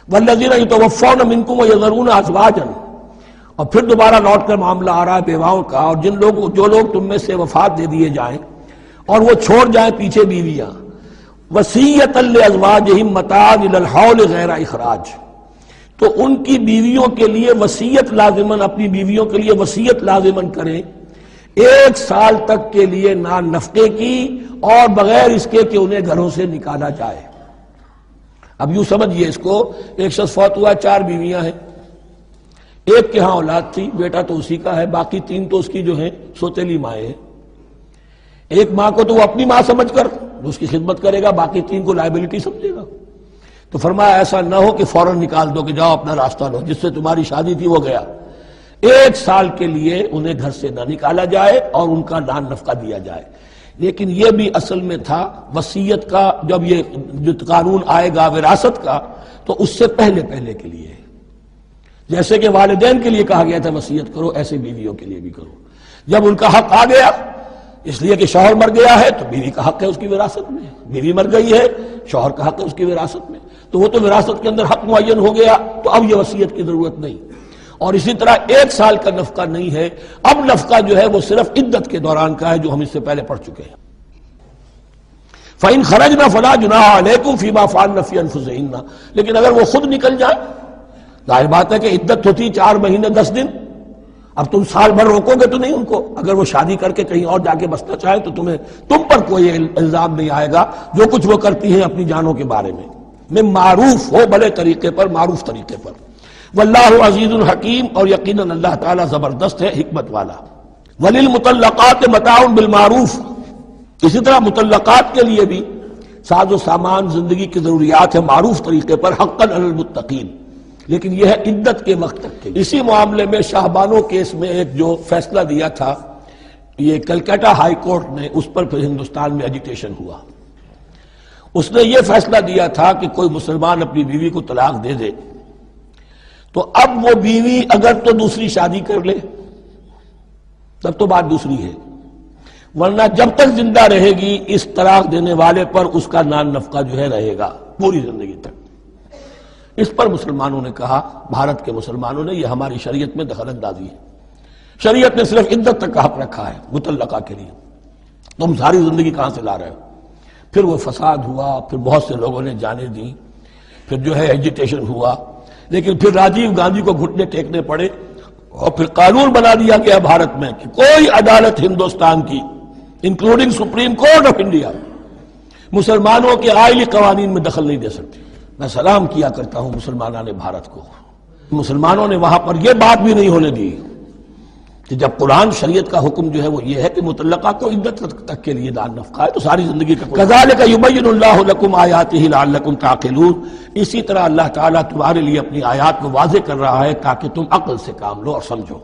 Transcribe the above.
والذین یتوفون منکم ویذرون ازواجا، اور پھر دوبارہ لوٹ کر معاملہ آ رہا ہے بیواؤں کا، اور جو لوگ تم میں سے وفات دے دیے جائیں اور وہ چھوڑ جائیں پیچھے بیویاں، وصیۃ لازواجہم متاعا الی الحول غیر اخراج، تو ان کی بیویوں کے لیے وصیت لازماً، اپنی بیویوں کے لیے وصیت لازماً کریں 1 سال تک کے لیے نان نفقے کی، اور بغیر اس کے کہ انہیں گھروں سے نکالا جائے۔ اب یوں سمجھئے اس کو، ایک شخص فوت ہوا، 4 بیویاں ہیں، ایک کے ہاں اولاد تھی، بیٹا تو اسی کا ہے، باقی 3 تو اس کی جو ہیں سوتیلی مائیں ہیں۔ ایک ماں کو تو وہ اپنی ماں سمجھ کر اس کی خدمت کرے گا، باقی 3 کو لائبلٹی سمجھے گا۔ تو فرمایا ایسا نہ ہو کہ فوراً نکال دو کہ جاؤ اپنا راستہ لو، جس سے تمہاری شادی تھی وہ گیا۔ 1 سال کے لیے انہیں گھر سے نہ نکالا جائے اور ان کا نان نفقہ دیا جائے۔ لیکن یہ بھی اصل میں تھا وصیت کا، جب یہ جو قانون آئے گا وراثت کا تو اس سے پہلے کے لیے، جیسے کہ والدین کے لیے کہا گیا تھا وصیت کرو، ایسے بیویوں کے لیے بھی کرو۔ جب ان کا حق آ گیا، اس لیے کہ شوہر مر گیا ہے تو بیوی کا حق ہے اس کی وراثت میں، بیوی مر گئی ہے شوہر کا حق ہے اس کی وراثت میں، تو وہ تو وراثت کے اندر حق معین ہو گیا، تو اب یہ وصیت کی ضرورت نہیں۔ اور اسی طرح 1 سال کا نفقہ نہیں ہے، اب نفقہ جو ہے وہ صرف عدت کے دوران کا ہے، جو ہم اس سے پہلے پڑھ چکے ہیں۔ فَإِنْ خَرَجْنَا فَلَا جُنَاحَ عَلَيْكُمْ فِي مَا فَعَلْنَ فِي أَنفُسِهِنَّ، لیکن اگر وہ خود نکل جائیں، ظاہر بات ہے کہ عدت ہوتی 4 مہینے 10 دن، اب تم سال بھر روکو گے تو نہیں ان کو، اگر وہ شادی کر کے کہیں اور جا کے بسنا چاہیں تو تم پر کوئی الزام نہیں آئے گا، جو کچھ وہ کرتی ہیں اپنی جانوں کے بارے میں معروف ہو، بھلے طریقے پر، معروف طریقے پر۔ واللہ عزیز الحکیم، اور یقیناً اللہ تعالیٰ زبردست ہے، حکمت والا۔ وللمطلقات متاع بالمعروف، اسی طرح مطلقات کے لیے بھی ساز و سامان زندگی کی ضروریات ہے معروف طریقے پر، حقاً علی المتقین، لیکن یہ ہے عدت کے وقت تک کے۔ اسی معاملے میں شاہبانو کیس میں ایک جو فیصلہ دیا تھا، یہ کلکتہ ہائی کورٹ نے، اس پر پھر ہندوستان میں ایجیٹیشن ہوا۔ اس نے یہ فیصلہ دیا تھا کہ کوئی مسلمان اپنی بیوی کو طلاق دے دے تو اب وہ بیوی اگر تو دوسری شادی کر لے تب تو بات دوسری ہے، ورنہ جب تک زندہ رہے گی اس طلاق دینے والے پر اس کا نان نفقہ جو ہے رہے گا پوری زندگی تک۔ اس پر مسلمانوں نے کہا، بھارت کے مسلمانوں نے، یہ ہماری شریعت میں دخل اندازی ہے، شریعت نے صرف عدت تک کا حق رکھا ہے مطلقہ کے لیے، تم ساری زندگی کہاں سے لا رہے ہو؟ پھر وہ فساد ہوا، پھر بہت سے لوگوں نے جانیں دی، پھر جو ہے ایجیٹیشن ہوا، لیکن پھر راجیو گاندھی کو گھٹنے ٹیکنے پڑے، اور پھر قانون بنا دیا گیا بھارت میں کہ کوئی عدالت ہندوستان کی including supreme court of India مسلمانوں کے آئلی قوانین میں دخل نہیں دے سکتی۔ میں سلام کیا کرتا ہوں مسلمانان بھارت کو، مسلمانوں نے وہاں پر یہ بات بھی نہیں ہونے دی کہ جب قرآن شریعت کا حکم جو ہے وہ یہ ہے کہ مطلقہ کو عدت تک کے لیے دان نفقہ ہے تو ساری زندگی کا کذالک یبین اللہ لکم آیاتہ لعلکم تعقلون، اسی طرح اللہ تعالیٰ تمہارے لیے اپنی آیات کو واضح کر رہا ہے تاکہ تم عقل سے کام لو اور سمجھو۔